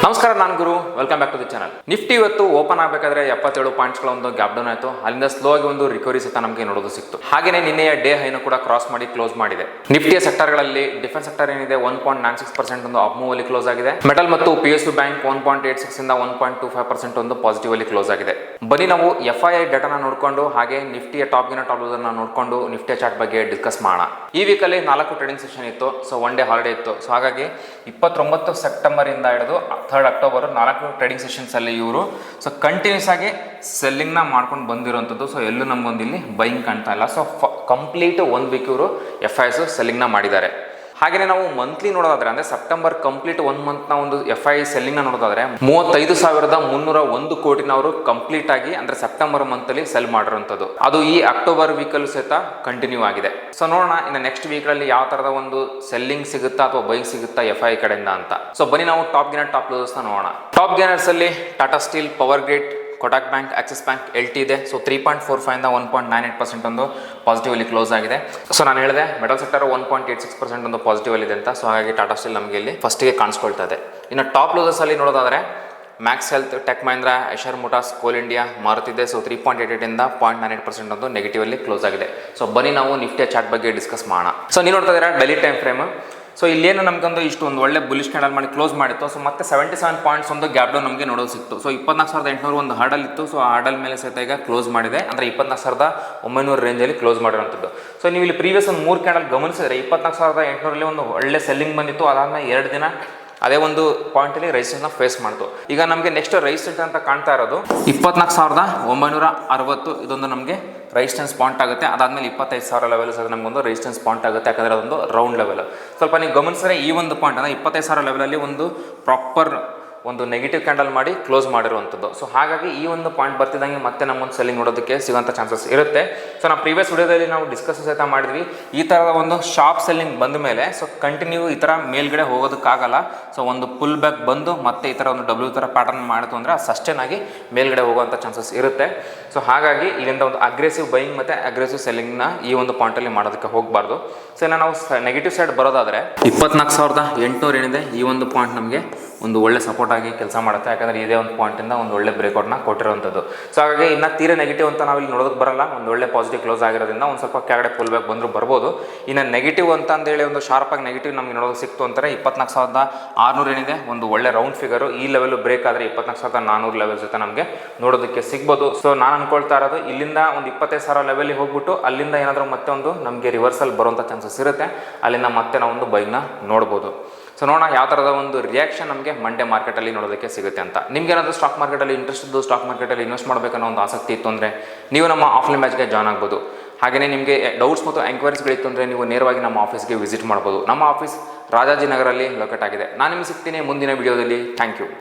ನಮಸ್ಕಾರ, ನಾನು Guru. Welcome back to the channel. Nifty ಇವತ್ತು ಓಪನ್ ಆಗಬೇಕಾದ್ರೆ 77 ಪಾಯಿಂಟ್ಸ್ಗಳ ಒಂದು ಗ್ಯಾಪ್ ಡೌನ್ ಆಯಿತು. ಅಲ್ಲಿಂದ ಸ್ಲೋ ಆಗಿ ಒಂದು ರಿಕವರಿ ಸಹ ನಮಗೆ ನೋಡೋದು ಸಿಕ್ತು. ಹಾಗೆಯೇ ನಿನ್ನೆಯ ಡೇ ಹೈನು ಕೂಡ ಕ್ರಾಸ್ ಮಾಡಿ ಕ್ಲೋಸ್ ಮಾಡಿದೆ. ನಿಫ್ಟಿಯ ಸೆಕ್ಟರ್ಗಳಲ್ಲಿ ಡಿಫೆನ್ಸ್ ಸೆಕ್ಟರ್ ಏನಿದೆ 1.96% ಒಂದು ಅಪ್ ಮೂವ್ ಅಲ್ಲಿ ಕ್ಲೋಸ್ ಆಗಿದೆ. ಮೆಟಲ್ ಮತ್ತು PSU ಬ್ಯಾಂಕ್ 1.86 ಇಂದ 1.25% ಒಂದು ಪಾಸಿಟಿವ್ ಅಲ್ಲಿ ಕ್ಲೋಸ್ ಆಗಿದೆ. ಬನ್ನಿ ನಾವು FII ಡೇಟಾನ ನೋಡಿಕೊಂಡು ಹಾಗೆ ನಿಫ್ಟಿಯ ಟಾಪ್ ಅನ್ನ ನೋಡಿಕೊಂಡು ನಿಫ್ಟಿಯ ಚಾರ್ಟ್ ಬಗ್ಗೆ ಡಿಸ್ಕಸ್ ಮಾಡೋಣ. ಈ ವೀಕಲ್ಲಿ 4 ಟ್ರೇಡಿಂಗ್ ಸೆಷನ್ ಇತ್ತು. ಸೊ ಒನ್ ಡೇ ಹಾಲಿಡೇ ಇತ್ತು. ಸೊ ಹಾಗಾಗಿ 29 ಸೆಪ್ಟೆಂಬರ್ ಇಂದ ಹಿಡಿದು 3 ಅಕ್ಟೋಬರ್ 4 ಟ್ರೇಡಿಂಗ್ ಸೆಷನ್ಸ್ ಅಲ್ಲಿ ಇವರು ಸೊ ಕಂಟಿನ್ಯೂಸ್ ಆಗಿ ಸೆಲ್ಲಿಂಗ್ ನ ಮಾಡ್ಕೊಂಡು ಬಂದಿರುವಂಥದ್ದು. ಸೊ ಎಲ್ಲೂ ನಮ್ಗೊಂದು ಇಲ್ಲಿ ಬೈಯಿಂಗ್ ಕಾಣ್ತಾ ಇಲ್ಲ. ಸೊ ಕಂಪ್ಲೀಟ್ 1 ವೀಕ್ ಇವರು FIs ಸೆಲ್ಲಿಂಗ್ ನ ಮಾಡಿದ್ದಾರೆ. ಹಾಗೆಯೇ ನಾವು ಮಂತ್ಲಿ ನೋಡೋದಾದ್ರೆ ಅಂದ್ರೆ ಸೆಪ್ಟೆಂಬರ್ ಕಂಪ್ಲೀಟ್ 1 ಮಂತ್ ನ ಒಂದು FI ಸೆಲ್ಲಿಂಗ್ ನ ನೋಡೋದಾದ್ರೆ 35,301 ಕೋಟಿನವರು ಕಂಪ್ಲೀಟ್ ಆಗಿ ಅಂದ್ರೆ ಸೆಪ್ಟೆಂಬರ್ ಮಂತ್ ಅಲ್ಲಿ ಸೆಲ್ ಮಾಡಿರುವಂತದ್ದು. ಅದು ಈ ಅಕ್ಟೋಬರ್ ವೀಕ್ ಅಲ್ಲಿ ಸಹಿತ ಕಂಟಿನ್ಯೂ ಆಗಿದೆ. ಸೊ ನೋಡೋಣ ಇನ್ನು ನೆಕ್ಸ್ಟ್ ವೀಕ್ ಅಲ್ಲಿ ಯಾವ ತರದ ಒಂದು ಸೆಲ್ಲಿಂಗ್ ಸಿಗುತ್ತಾ ಅಥವಾ ಬೈಯಿಂಗ್ ಸಿಗುತ್ತಾ FI ಕಡೆಯಿಂದ ಅಂತ. ಸೊ ಬನ್ನಿ ನಾವು ಟಾಪ್ ಲೋಸ್ ನೋಡೋಣ. ಟಾಪ್ ಗೇನರ್ಸ್ ಅಲ್ಲಿ Tata steel, power grid, Kotak bank, Axis bank, LT ಇದೆ. ಸೊ 3.45 ಇಂದ 1.98% ಒಂದು ಪಾಸಿಟಿವ್ ಅಲ್ಲಿ ಕ್ಲೋಸ್ ಆಗಿದೆ. ಸೊ ನಾನು ಹೇಳಿದೆ ಮೆಟಲ್ ಸೆಕ್ಟರ್ 1.86% ಒಂದು ಪಾಸಿಟಿವ್ ಅಲ್ಲಿ ಇದೆ ಅಂತ. ಸೊ ಹಾಗಾಗಿ ಟಾಟಾ ಸ್ಟೀಲ್ ನಮಗೆ ಇಲ್ಲಿ ಫಸ್ಟ್ಗೆ ಕಾಣಿಸ್ಕೊಳ್ತಾ ಇದೆ. ಇನ್ನು ಟಾಪ್ ಲೋಸಸ್ ಅಲ್ಲಿ ನೋಡೋದಾದ್ರೆ Max health, tech Mahindra, Eicher motors, ಕೋಲ್ ಇಂಡಿಯಾ ಮಾರುತ್ತಿದೆ. ಸೊ 3.88 ಇಂದ 0.98% ಒಂದು ನೆಗೆಟಿವ್ ಅಲ್ಲಿ ಕ್ಲೋಸ್ ಆಗಿದೆ. ಸೊ ಬನ್ನಿ ನಾವು ನಿಫ್ಟಿಯ ಚಾರ್ಟ್ ಬಗ್ಗೆ ಡಿಸ್ಕಸ್ ಮಾಡೋಣ. ಸೊ ನೀವು ನೋಡ್ತಾ ಇದ್ದೀರಾ ಡೈಲಿ ಟೈಮ್ ಫ್ರೇಮ್. ಸೊ ಇಲ್ಲೇನು ನಮಗೊಂದು ಇಷ್ಟು ಒಂದು ಒಳ್ಳೆ ಬುಲಿಶ್ ಕ್ಯಾಂಡಲ್ ಮಾಡಿ ಕ್ಲೋಸ್ ಮಾಡಿತ್ತು. ಸೊ ಮತ್ತೆ 77 ಪಾಯಿಂಟ್ಸ್ ಒಂದು ಗ್ಯಾಪ್ ಡೌನ್ ನಮಗೆ ನೋಡೋದು ಸಿಕ್ತು. ಸೊ 24,800 ಒಂದು ಹಾರ್ಡಲ್ ಇತ್ತು. ಸೊ ಆ ಹಾರ್ಡಲ್ ಮೇಲೆ ಸಹಿತ ಈಗ ಕ್ಲೋಸ್ ಮಾಡಿದೆ. ಅಂದರೆ 24,900 ರೇಂಜಲ್ಲಿ ಕ್ಲೋಸ್ ಮಾಡಿರುವಂಥದ್ದು. ಸೊ ನೀವು ಇಲ್ಲಿ ಪ್ರೀವಿಯಸ್ ಒಂದು 3 ಕ್ಯಾಂಡಲ್ ಗಮನಿಸಿದ್ರೆ 24,800 ಒಂದು ಒಳ್ಳೆ ಸೆಲ್ಲಿಂಗ್ ಬಂದಿತ್ತು. ಅದಾದ್ಮೇಲೆ 2 ದಿನ ಅದೇ ಒಂದು ಪಾಯಿಂಟಲ್ಲಿ ರೈಸನ್ನ ಫೇಸ್ ಮಾಡ್ತು. ಈಗ ನಮಗೆ ನೆಕ್ಸ್ಟ್ ರೈಸೆಂಟ್ ಅಂತ ಕಾಣ್ತಾ ಇರೋದು 24,960. ಇದೊಂದು ನಮಗೆ ರೆಸಿಸ್ಟೆನ್ಸ್ ಪಾಯಿಂಟ್ ಆಗುತ್ತೆ. ಅದಾದ್ಮೇಲೆ 25,000 ಲೆವೆಲ್ ಸಹ ನಮಗೊಂದು ರೆಸಿಸ್ಟೆನ್ಸ್ ಪಾಯಿಂಟ್ ಆಗುತ್ತೆ. ಯಾಕಂದರೆ ಅದೊಂದು ರೌಂಡ್ ಲೆವೆಲ್. ಸ್ವಲ್ಪ ನೀವು ಗಮನಿಸಿದ್ರೆ ಈ ಒಂದು ಪಾಯಿಂಟ್ ಅಂದರೆ 25,000 ಲೆವೆಲಲ್ಲಿ ಒಂದು ಪ್ರಾಪರ್ ಒಂದು ನೆಗೆಟಿವ್ ಕ್ಯಾಂಡಲ್ ಮಾಡಿ ಕ್ಲೋಸ್ ಮಾಡಿರುವಂಥದ್ದು. ಸೊ ಹಾಗಾಗಿ ಈ ಒಂದು ಪಾಯಿಂಟ್ ಬರ್ತಿದ್ದಂಗೆ ಮತ್ತೆ ನಮ್ಮೊಂದು ಸೆಲ್ಲಿಂಗ್ ನೋಡೋದಕ್ಕೆ ಸಿಗೋಂಥ ಚಾನ್ಸಸ್ ಇರುತ್ತೆ. ಸೊ ನಾವು ಪ್ರೀವಿಯಸ್ ವಿಡಿಯೋದಲ್ಲಿ ನಾವು ಡಿಸ್ಕಸ್ ಸಹಿತ ಮಾಡಿದ್ವಿ. ಈ ಥರದ ಒಂದು ಶಾರ್ಪ್ ಸೆಲ್ಲಿಂಗ್ ಬಂದ ಮೇಲೆ ಸೊ ಕಂಟಿನ್ಯೂ ಈ ಥರ ಮೇಲ್ಗಡೆ ಹೋಗೋದಕ್ಕಾಗಲ್ಲ. ಸೊ ಒಂದು ಪುಲ್ ಬ್ಯಾಕ್ ಬಂದು ಮತ್ತೆ ಈ ಥರ ಒಂದು W ಥರ ಪ್ಯಾಟರ್ನ್ ಮಾಡಿತು ಅಂದರೆ ಅದು ಸಸ್ಟೇನ್ ಆಗಿ ಮೇಲ್ಗಡೆ ಹೋಗುವಂಥ ಚಾನ್ಸಸ್ ಇರುತ್ತೆ. ಸೊ ಹಾಗಾಗಿ ಇಲ್ಲಿಂದ ಒಂದು ಅಗ್ರೆಸಿವ್ ಬೈಯಿಂಗ್ ಮತ್ತು ಅಗ್ರೆಸಿವ್ ಸೆಲ್ಲಿಂಗ್ನ ಈ ಒಂದು ಪಾಯಿಂಟಲ್ಲಿ ಮಾಡೋದಕ್ಕೆ ಹೋಗಬಾರ್ದು. ಸೊ ಇನ್ನು ನಾವು ನೆಗೆಟಿವ್ ಸೈಡ್ ಬರೋದಾದರೆ 24,800 ಏನಿದೆ ಈ ಒಂದು ಪಾಯಿಂಟ್ ನಮಗೆ ಒಂದು ಒಳ್ಳೆ ಸಪೋರ್ಟ್ ಆಗಿ ಕೆಲಸ ಮಾಡುತ್ತೆ. ಯಾಕಂದರೆ ಇದೇ ಒಂದು ಪಾಯಿಂಟಿಂದ ಒಂದು ಒಳ್ಳೆ ಬ್ರೇಕ್ಔಟ್ನ ಕೊಟ್ಟಿರುವಂಥದ್ದು. ಸೊ ಹಾಗಾಗಿ ಇನ್ನು ತೀರಾ ನೆಗೆಟಿವ್ ಅಂತ ನಾವು ಇಲ್ಲಿ ನೋಡೋದಕ್ಕೆ ಬರಲ್ಲ. ಒಂದು ಒಳ್ಳೆ ಪಾಸಿಟಿವ್ ಕ್ಲೋಸ್ ಆಗಿರೋದ್ರಿಂದ ಒಂದು ಸ್ವಲ್ಪ ಕೆಳಗಡೆ ಪುಲ್ ಬ್ಯಾಕ್ ಬಂದರೂ ಬರ್ಬೋದು. ಇನ್ನು ನೆಗೆಟಿವ್ ಅಂತ ಅಂದೇಳಿ ಒಂದು ಶಾರ್ಪಾಗಿ ನೆಗೆಟಿವ್ ನಮಗೆ ನೋಡೋದು ಸಿಕ್ತು ಅಂತಾರೆ 24,600 ಏನಿದೆ ಒಂದು ಒಳ್ಳೆ ರೌಂಡ್ ಫಿಗರು. ಈ ಲೆವೆಲ್ ಬ್ರೇಕ್ ಆದರೆ 24,400 ಲೆವೆಲ್ ಜೊತೆ ನಮಗೆ ನೋಡೋದಕ್ಕೆ ಸಿಗ್ಬೋದು. ಸೊ ನಾನು ಅನ್ಕೊಳ್ತಾ ಇರೋದು ಇಲ್ಲಿಂದ ಒಂದು 25,000 ಲೆವೆಲ್ಗೆ ಹೋಗ್ಬಿಟ್ಟು ಅಲ್ಲಿಂದ ಏನಾದರೂ ಮತ್ತೆ ಒಂದು ನಮಗೆ ರಿವರ್ಸಲ್ ಬರುವಂಥ ಚಾನ್ಸಸ್ ಇರುತ್ತೆ. ಅಲ್ಲಿಂದ ಮತ್ತೆ ನಾವು ಒಂದು ಬೈನ ನೋಡ್ಬೋದು. ಸೊ ನೋಡೋಣ ಯಾವ ಥರದ ಒಂದು ರಿಯಾಕ್ಷನ್ ನಮಗೆ ಮಂಡೇ ಮಾರ್ಕೆಟಲ್ಲಿ ನೋಡೋದಕ್ಕೆ ಸಿಗುತ್ತೆ ಅಂತ. ನಿಮ್ಗೆ ಏನಾದರೂ ಸ್ಟಾಕ್ ಮಾರ್ಕೆಟಲ್ಲಿ ಇಂಟ್ರೆಸ್ಟ್ ಇದ್ದು ಸ್ಟಾಕ್ ಮಾರ್ಕೆಟಲ್ಲಿ ಇನ್ವೆಸ್ಟ್ ಮಾಡಬೇಕನ್ನೋ ಒಂದು ಆಸಕ್ತಿ ಇತ್ತು ಅಂದರೆ ನೀವು ನಮ್ಮ ಆಫ್ಲೈನ್ ಬ್ಯಾಚ್ಗೆ ಜಾಯ್ನ್ ಆಗ್ಬೋದು. ಹಾಗೆಯೇ ನಿಮಗೆ ಡೌಟ್ಸ್ ಮತ್ತು ಎಂಕ್ವೈರೀಸ್ಗಳಿತ್ತು ಅಂದರೆ ನೀವು ನೇರವಾಗಿ ನಮ್ಮ ಆಫೀಸ್ಗೆ ವಿಸಿಟ್ ಮಾಡ್ಬೋದು. ನಮ್ಮ ಆಫೀಸ್ ರಾಜಾಜಿನಗರಲ್ಲಿ ಲೊಕೇಟ್ ಆಗಿದೆ. ನಾನು ನಿಮಗೆ ಸಿಗ್ತೀನಿ ಮುಂದಿನ ವಿಡಿಯೋದಲ್ಲಿ. Thank you.